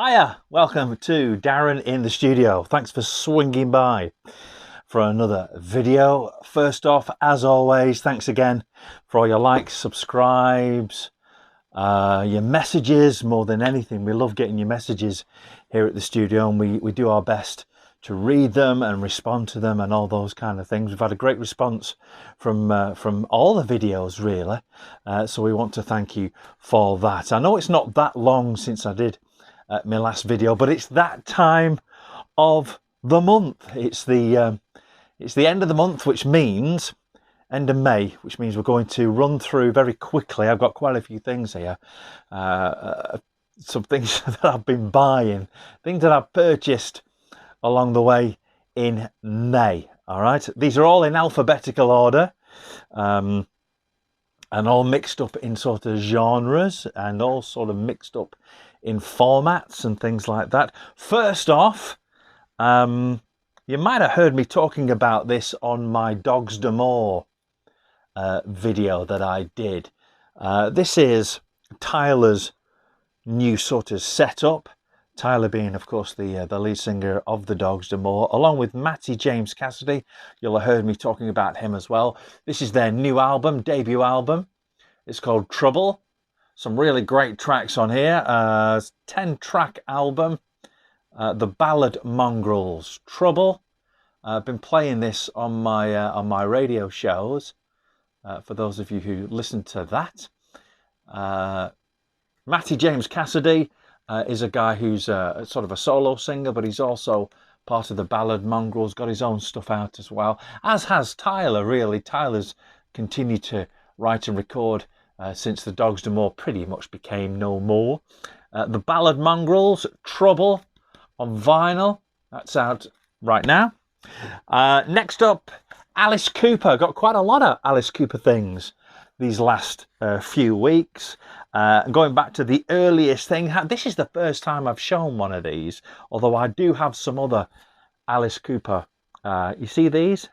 Hiya, welcome to Darren in the studio. Thanks for swinging by for another video. First off, as always, thanks again for all your likes, subscribes, your messages. More than anything, we love getting your messages here at the studio, and we do our best to read them and respond to them and all those kind of things. We've had a great response from all the videos, really, so we want to thank you for that. I know it's not that long since I did my last video, but it's that time of the month. It's the end of the month, which means end of May, which means we're going to run through very quickly. I've got quite a few things here, some things that I've been buying, things that I've purchased along the way in May. All right, these are all in alphabetical order, and all mixed up in sort of genres, and all sort of mixed up in formats and things like that. First off, you might have heard me talking about this on my Dogs d'Amour video that I did. This is Tyler's new sort of setup. Tyler being, of course, the lead singer of the Dogs d'Amour, along with Matty James Cassidy. You'll have heard me talking about him as well. This is their new album, debut album. It's called Trouble. Some really great tracks on here. 10-track album, the Ballad Mongrels, Trouble. I've been playing this on my radio shows. For those of you who listen to that, Matty James Cassidy is a guy who's sort of a solo singer, but he's also part of the Ballad Mongrels. Got his own stuff out as well, as has Tyler. Really, Tyler's continued to write and record since the Dogs d'Amour pretty much became no more. The Ballad Mongrels, Trouble, on vinyl. That's out right now. Next up, Alice Cooper. Got quite a lot of Alice Cooper things these last few weeks. Going back to the earliest thing, this is the first time I've shown one of these, although I do have some other Alice Cooper. You see these?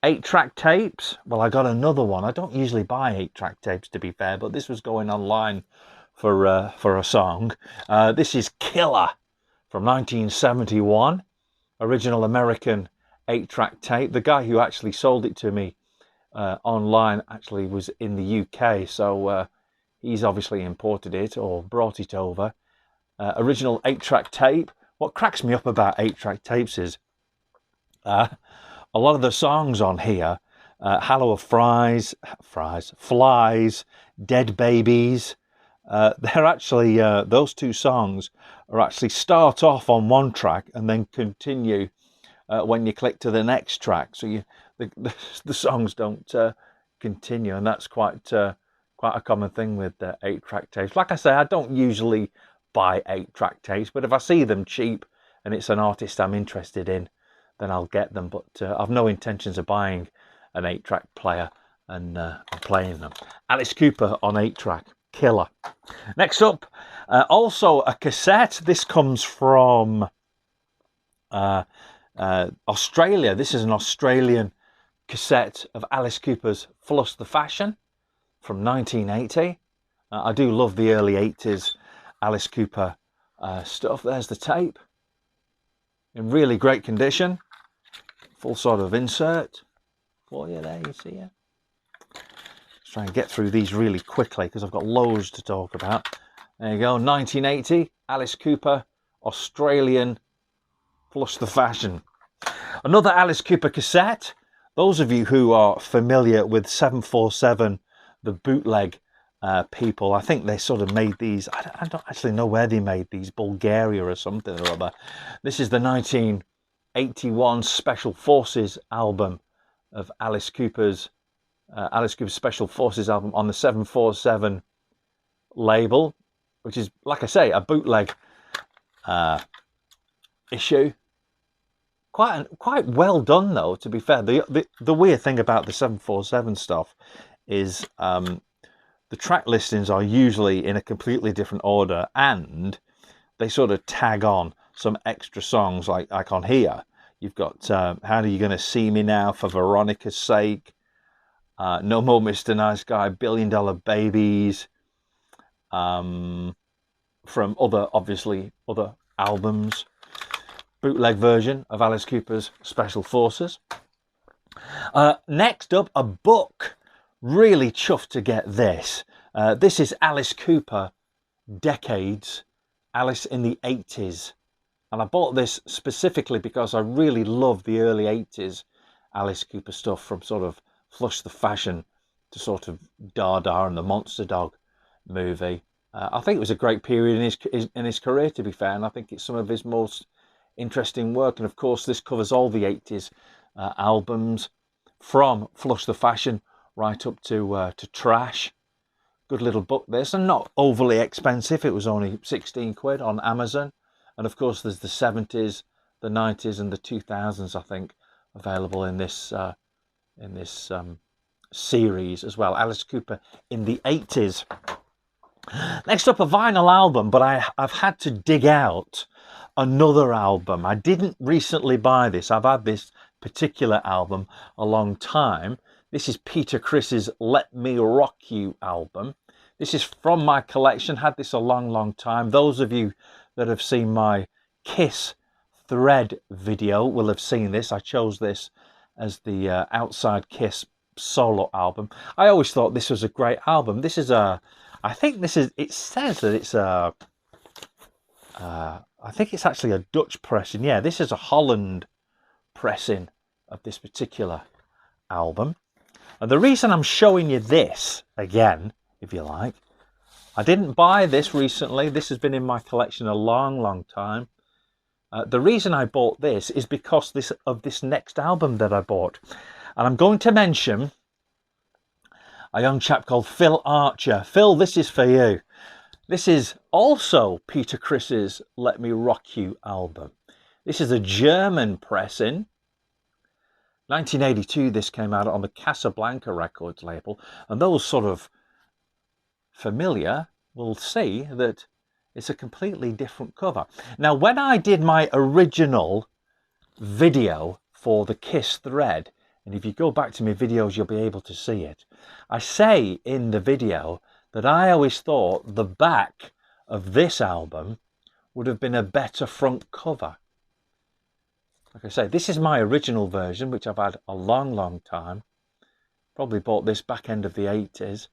8-track tapes. Well, I got another one. I don't usually buy 8-track tapes, to be fair, but this was going online for a song. This is Killer from 1971, original American 8-track tape. The guy who actually sold it to me online actually was in the UK, so he's obviously imported it or brought it over. Original 8-track tape. What cracks me up about 8-track tapes is a lot of the songs on here, Hallow of Flies, Dead Babies, they're actually, those two songs are actually start off on one track and then continue when you click to the next track. So the songs don't continue, and that's quite a common thing with 8-track tapes. Like I say, I don't usually buy 8-track tapes, but if I see them cheap and it's an artist I'm interested in, then I'll get them. But I've no intentions of buying an 8-track player and playing them. Alice Cooper on 8-track, Killer. Next up, also a cassette. This comes from Australia. This is an Australian cassette of Alice Cooper's Flush the Fashion from 1980. I do love the early 80s Alice Cooper stuff. There's the tape in really great condition. Full sort of insert for you there, you see it. Let's try and get through these really quickly because I've got loads to talk about. There you go, 1980, Alice Cooper, Australian, Flush the Fashion. Another Alice Cooper cassette. Those of you who are familiar with 747, the bootleg people, I think they sort of made these, I don't actually know where they made these, Bulgaria or something or other. This is the 1981 Special Forces album of Alice Cooper's Special Forces album on the 747 label, which is, like I say, a bootleg issue. Quite well done, though, to be fair. The weird thing about the 747 stuff is the track listings are usually in a completely different order, and they sort of tag on some extra songs, like on here. You've got How Are You Gonna See Me Now, For Veronica's Sake, No More Mr. Nice Guy, $1 Billion Babies, from obviously other albums. Bootleg version of Alice Cooper's Special Forces. Next up, a book. Really chuffed to get this. This is Alice Cooper, Decades, Alice in the 80s. And I bought this specifically because I really love the early 80s Alice Cooper stuff, from sort of Flush the Fashion to sort of Dada and the Monster Dog movie. I think it was a great period in his career, to be fair, and I think it's some of his most interesting work. And of course, this covers all the 80s albums, from Flush the Fashion right up to Trash. Good little book this, and not overly expensive. It was only 16 quid on Amazon. And of course, there's the 70s, the 90s, and the 2000s, I think, available in this series as well. Alice Cooper in the 80s. Next up, a vinyl album, but I've had to dig out another album. I didn't recently buy this. I've had this particular album a long time. This is Peter Criss's Let Me Rock You album. This is from my collection. Had this a long time. Those of you that have seen my Kiss Thread video will have seen this. I chose this as the Outside Kiss solo album. I always thought this was a great album. This is I think this is, it says that it's I think it's actually a Dutch pressing. Yeah, this is a Holland pressing of this particular album. And the reason I'm showing you this again, if you like, I didn't buy this recently. This has been in my collection a long time. The reason I bought this is because of this next album that I bought. And I'm going to mention a young chap called Phil Archer. Phil, this is for you. This is also Peter Criss's Let Me Rock You album. This is a German pressing. 1982, this came out on the Casablanca Records label. And those sort of familiar will see that it's a completely different cover. Now, when I did my original video for the Kiss Thread, and if you go back to my videos, you'll be able to see it, I say in the video that I always thought the back of this album would have been a better front cover. Like I say, this is my original version, which I've had a long time. Probably bought this back end of the 80s.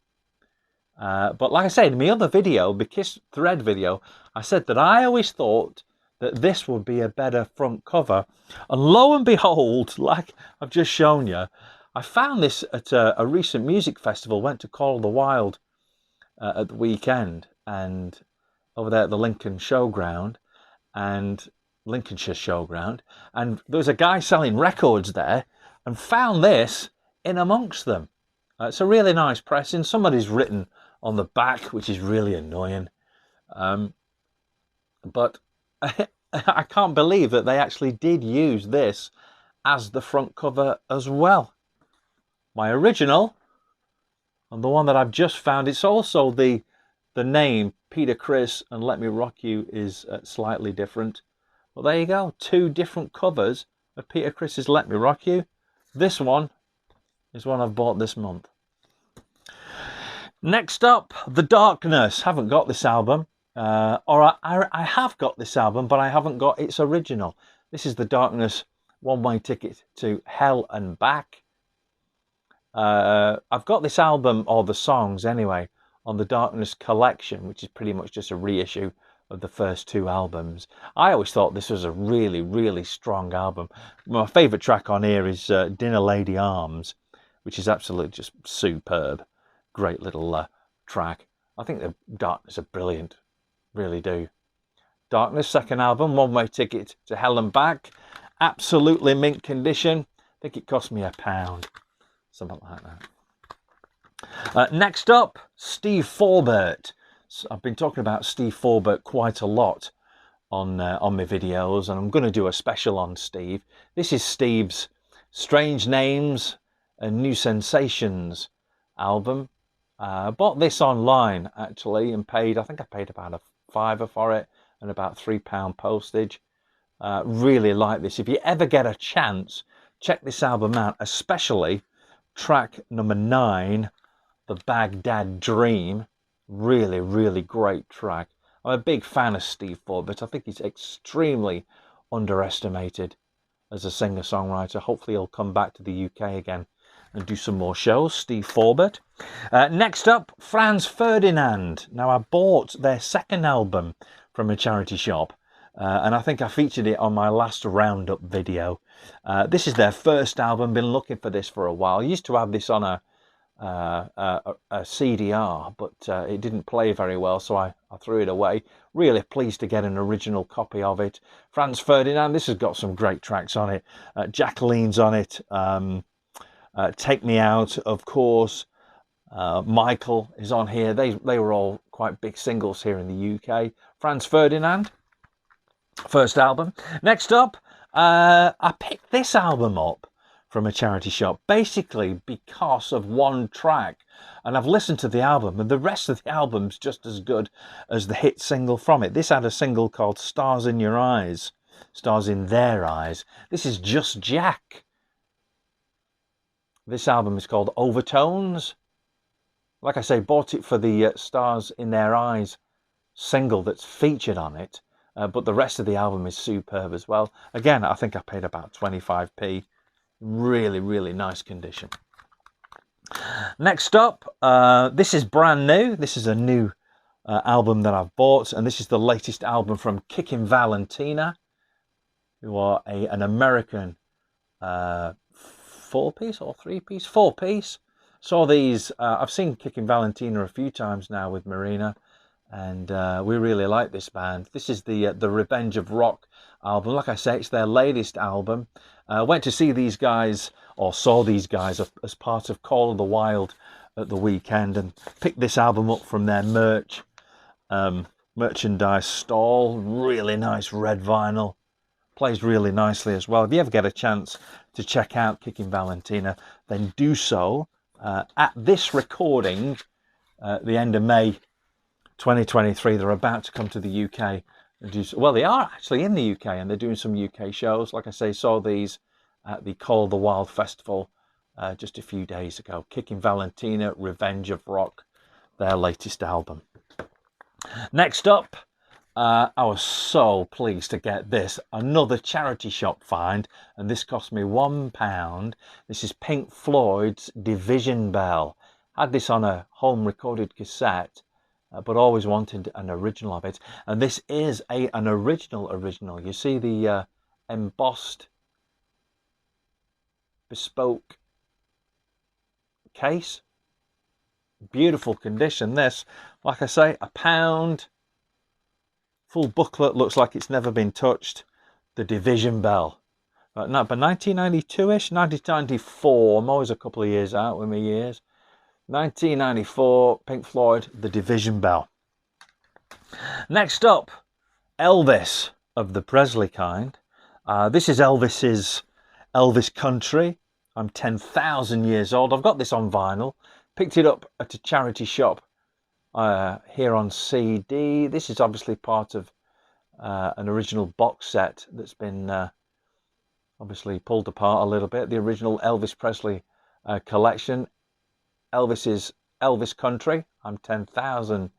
But like I said, in my other video, the Kiss Thread video, I said that I always thought that this would be a better front cover. And lo and behold, like I've just shown you, I found this at a recent music festival. Went to Call of the Wild at the weekend, and over there at the Lincolnshire Showground, and there was a guy selling records there, and found this in amongst them. It's a really nice pressing. Somebody's written on the back, which is really annoying. But I can't believe that they actually did use this as the front cover as well. My original, and the one that I've just found, it's also the name Peter Criss and Let Me Rock You is slightly different. Well, there you go, two different covers of Peter Criss's Let Me Rock You. This one is one I've bought this month. Next up, The Darkness. Haven't got this album, or I have got this album, but I haven't got its original. This is The Darkness, One-Way Ticket to Hell and Back. I've got this album, or the songs anyway, on the Darkness collection, which is pretty much just a reissue of the first two albums. I always thought this was a really strong album. My favourite track on here is Dinner Lady Arms, which is absolutely just superb. Great little track. I think the Darkness are brilliant, really do. Darkness, second album, One-Way Ticket to Hell and Back. Absolutely mint condition. I think it cost me £1, something like that. Next up, Steve Forbert. So I've been talking about Steve Forbert quite a lot on my videos, and I'm going to do a special on Steve. This is Steve's Strange Names and New Sensations album. I bought this online actually and paid, I think I paid about a £5 for it and about £3 postage. Really like this. If you ever get a chance, check this album out, especially track number 9, The Baghdad Dream. Really great track. I'm a big fan of Steve Forbert. I think he's extremely underestimated as a singer-songwriter. Hopefully he'll come back to the UK again and do some more shows. Steve Forbert. Next up, Franz Ferdinand. Now, I bought their second album from a charity shop, and I think I featured it on my last roundup video. This is their first album. Been looking for this for a while. I used to have this on a CDR, but it didn't play very well, so I threw it away. Really pleased to get an original copy of it. Franz Ferdinand, this has got some great tracks on it. Jacqueline's on it. Take Me Out, of course. Michael is on here. They were all quite big singles here in the UK. Franz Ferdinand, first album. Next up, I picked this album up from a charity shop, basically because of one track, and I've listened to the album, and the rest of the album's just as good as the hit single from it. This had a single called Stars in Your Eyes, Stars in Their Eyes. This is Just Jack. This album is called Overtones. Like I say, bought it for the Stars in Their Eyes single that's featured on it, but the rest of the album is superb as well. Again, I think I paid about 25p. Really, really nice condition. Next up, this is brand new. This is a new album that I've bought, and this is the latest album from Kickin Valentina, who are an American four-piece or three-piece? Four-piece. Saw these, I've seen Kickin Valentina a few times now with Marina, and we really like this band. This is the Revenge of Rock album. Like I say, it's their latest album. Went to see these guys, or saw these guys as part of Call of the Wild at the weekend, and picked this album up from their merchandise stall. Really nice red vinyl. Plays really nicely as well. If you ever get a chance to check out Kickin Valentina, then do so. At this recording, the end of May 2023, they're about to come to the UK. Well, they are actually in the UK, and they're doing some UK shows. Like I say, saw these at the Call of the Wild Festival just a few days ago. Kickin Valentina, Revenge of Rock, their latest album. Next up, I was so pleased to get this. Another charity shop find, and this cost me £1. This is Pink Floyd's Division Bell. Had this on a home recorded cassette, but always wanted an original of it, and this is an original. You see the embossed bespoke case, beautiful condition. This, like I say, £1, full booklet, looks like it's never been touched. The Division Bell, but 1992ish, 1994. I'm always a couple of years out with my years. 1994, Pink Floyd, The Division Bell. Next up, Elvis of the Presley kind. This is Elvis's Elvis Country. I'm 10,000 years old. I've got this on vinyl. Picked it up at a charity shop here on CD. This is obviously part of an original box set that's been obviously pulled apart a little bit. The original Elvis Presley collection. Elvis's Elvis Country. I'm 10,000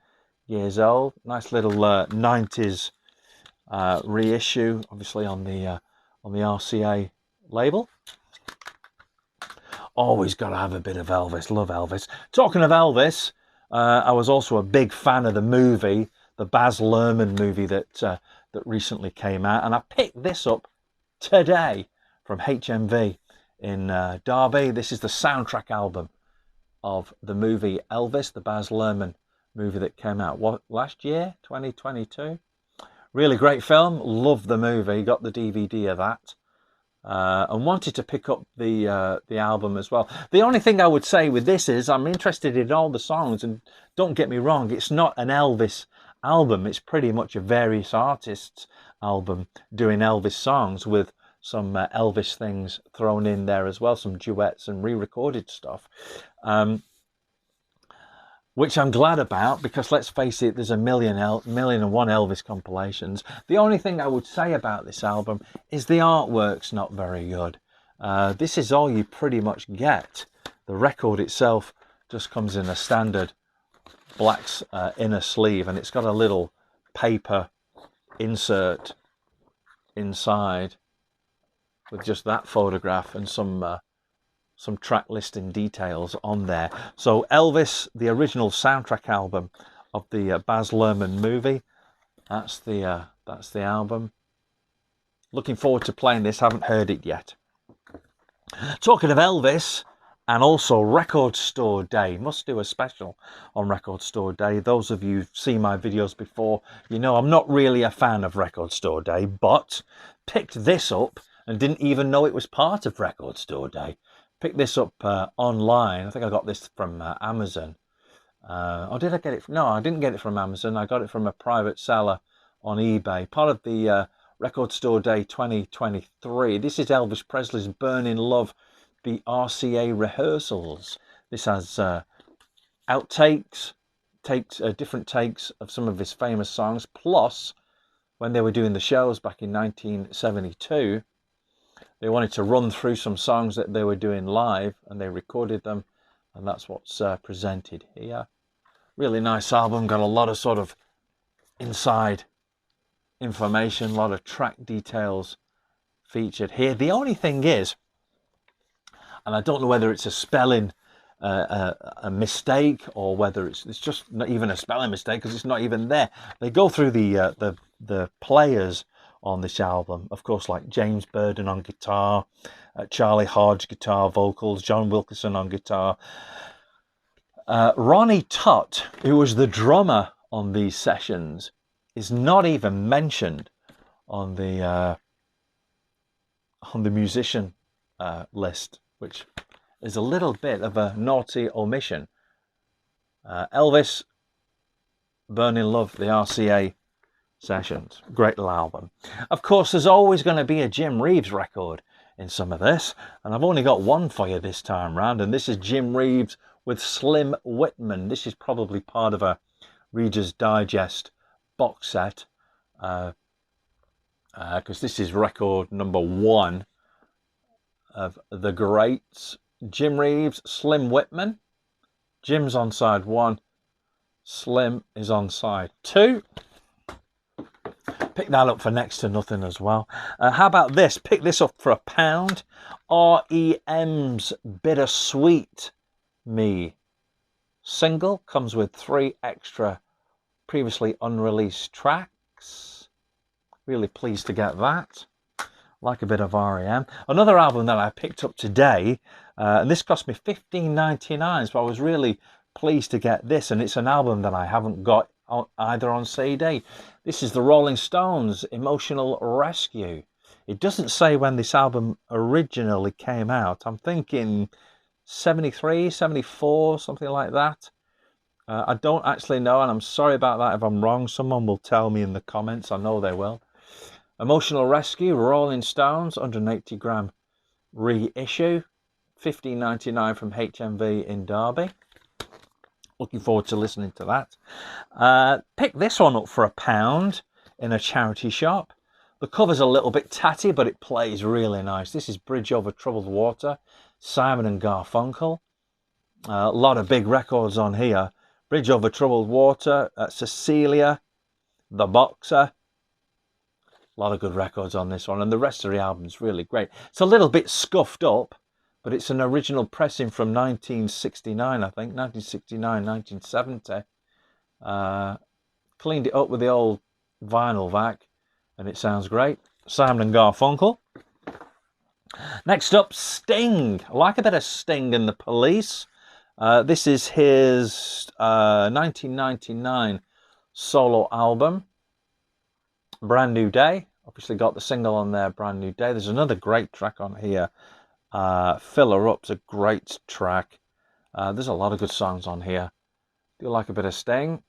years old. Nice little 90s reissue, obviously on the RCA label. Always got to have a bit of Elvis. Love Elvis. Talking of Elvis, I was also a big fan of the movie, the Baz Luhrmann movie that recently came out, and I picked this up today from HMV in Derby. This is the soundtrack album of the movie Elvis, the Baz Luhrmann movie that came out last year, 2022. Really great film. Loved the movie. Got the DVD of that, and wanted to pick up the album as well. The only thing I would say with this is I'm interested in all the songs, and don't get me wrong, it's not an Elvis album. It's pretty much a various artists album doing Elvis songs with some Elvis things thrown in there as well, some duets and re-recorded stuff, which I'm glad about, because let's face it, there's a million and one Elvis compilations. The only thing I would say about this album is the artwork's not very good. This is all you pretty much get. The record itself just comes in a standard black inner sleeve, and it's got a little paper insert inside with just that photograph and some track listing details on there. So Elvis, the original soundtrack album of the Baz Luhrmann movie. That's the album. Looking forward to playing this. Haven't heard it yet. Talking of Elvis, and also Record Store Day. Must do a special on Record Store Day. Those of you who've seen my videos before, you know I'm not really a fan of Record Store Day, but picked this up and didn't even know it was part of Record Store Day. Picked this up online. I think I got this from Amazon. Or did I get it? No, I didn't get it from Amazon. I got it from a private seller on eBay. Part of the Record Store Day 2023. This is Elvis Presley's Burning Love, the RCA rehearsals. This has outtakes, different takes of some of his famous songs. Plus, when they were doing the shows back in 1972, they wanted to run through some songs that they were doing live, and they recorded them, and that's what's presented here. Really nice album. Got a lot of sort of inside information, a lot of track details featured here. The only thing is, and I don't know whether it's a spelling a mistake or whether it's just not even a spelling mistake because it's not even there. They go through the players on this album, of course, like James Burden on guitar, Charlie Hodge guitar vocals, John Wilkinson on guitar. Ronnie Tutt, who was the drummer on these sessions, is not even mentioned on the musician list, which is a little bit of a naughty omission. Elvis, Burning Love, the RCA sessions. Great little album. Of course, there's always going to be a Jim Reeves record in some of this, and I've only got one for you this time round, and this is Jim Reeves with Slim Whitman. This is probably part of a Reader's Digest box set, because this is record number 1 of the greats. Jim Reeves, Slim Whitman. Jim's on side 1, Slim is on side 2. Pick that up for next to nothing as well. How about this? Pick this up for £1. REM's Bittersweet Me single. Comes with 3 extra previously unreleased tracks. Really pleased to get that. Like a bit of REM. Another album that I picked up today, and this cost me $15.99, so I was really pleased to get this, and it's an album that I haven't got either on CD. This is the Rolling Stones' Emotional Rescue. It doesn't say when this album originally came out. I'm thinking 73, 74, something like that. I don't actually know, and I'm sorry about that if I'm wrong. Someone will tell me in the comments. I know they will. Emotional Rescue, Rolling Stones, 180 gram reissue, $15.99 from HMV in Derby. Looking forward to listening to that. Pick this one up for £1 in a charity shop. The cover's a little bit tatty, but it plays really nice. This is Bridge Over Troubled Water, Simon and Garfunkel. A lot of big records on here. Bridge Over Troubled Water, Cecilia, The Boxer. A lot of good records on this one, and the rest of the album's really great. It's a little bit scuffed up, but it's an original pressing from 1969, I think, 1969, 1970. Cleaned it up with the old vinyl vac, and it sounds great. Simon and Garfunkel. Next up, Sting. I like a bit of Sting and the Police. This is his 1999 solo album, Brand New Day. Obviously got the single on there, Brand New Day. There's another great track on here. Fill Her Up's a great track. There's a lot of good songs on here. Do like a bit of Sting.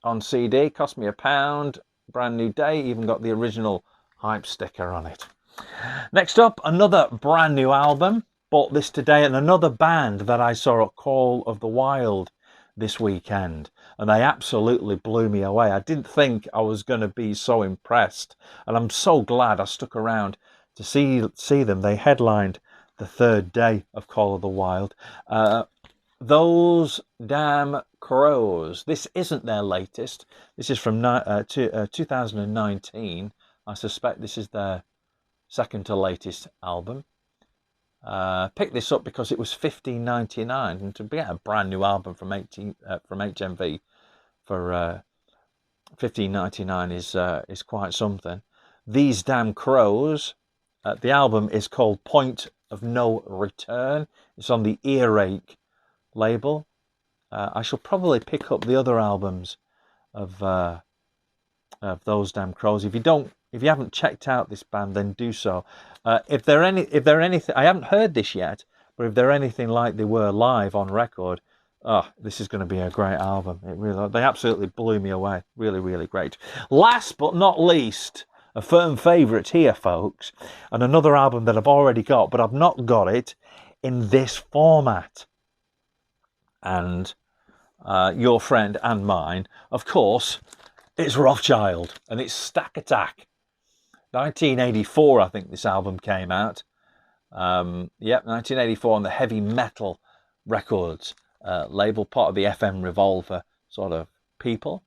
On CD, cost me £1. Brand New Day, even got the original hype sticker on it. Next up, another brand new album. Bought this today, and another band that I saw at Call of the Wild this weekend, and they absolutely blew me away. I didn't think I was going to be so impressed, and I'm so glad I stuck around to see them. They headlined the third day of Call of the Wild. Those Damn Crows. This isn't their latest. This is from 2019. I suspect this is their second to latest album. Picked this up because it was $15.99, and to get a brand new album from HMV for $15.99 is quite something. These Damn Crows. The album is called Point of No Return. It's on the Earache label. I shall probably pick up the other albums of Those Damn Crows. If you haven't checked out this band, then do so. If they're anything, I haven't heard this yet, but if they're anything like they were live on record, this is going to be a great album. They absolutely blew me away. Really, really great. Last but not least, a firm favourite here, folks, and another album that I've already got, but I've not got it in this format. And your friend and mine, of course, it's Rothschild, and it's Stack Attack. 1984, I think this album came out. Yep, 1984 on the Heavy Metal Records label, part of the FM Revolver sort of people.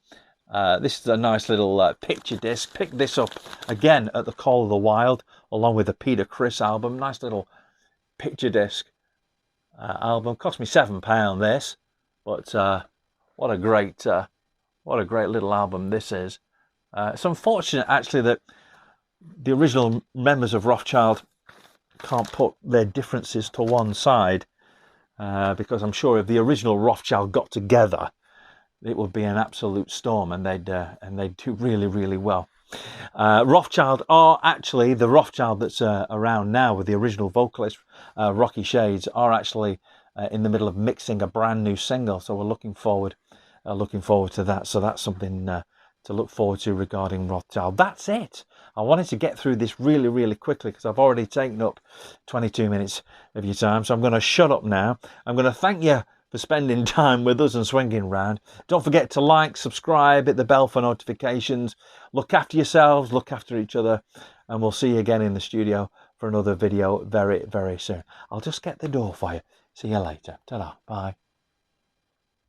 This is a nice little picture disc. Picked this up again at the Call of the Wild, along with the Peter Criss album. Nice little picture disc album. Cost me £7 this, but what a great little album this is. It's unfortunate actually that the original members of Rothschild can't put their differences to one side, because I'm sure if the original Rothschild got together, it would be an absolute storm, and they'd do really, really well. Rothschild are actually the Rothschild that's around now with the original vocalist Rocky Shades are actually in the middle of mixing a brand new single, so we're looking forward to that. So that's something to look forward to regarding Rothschild. That's it. I wanted to get through this really, really quickly because I've already taken up 22 minutes of your time, so I'm going to shut up now. I'm going to thank you for spending time with us and swinging round. Don't forget to like, subscribe, hit the bell for notifications. Look after yourselves, look after each other, and we'll see you again in the studio for another video very, very soon. I'll just get the door for you. See you later. Ta-da. Bye.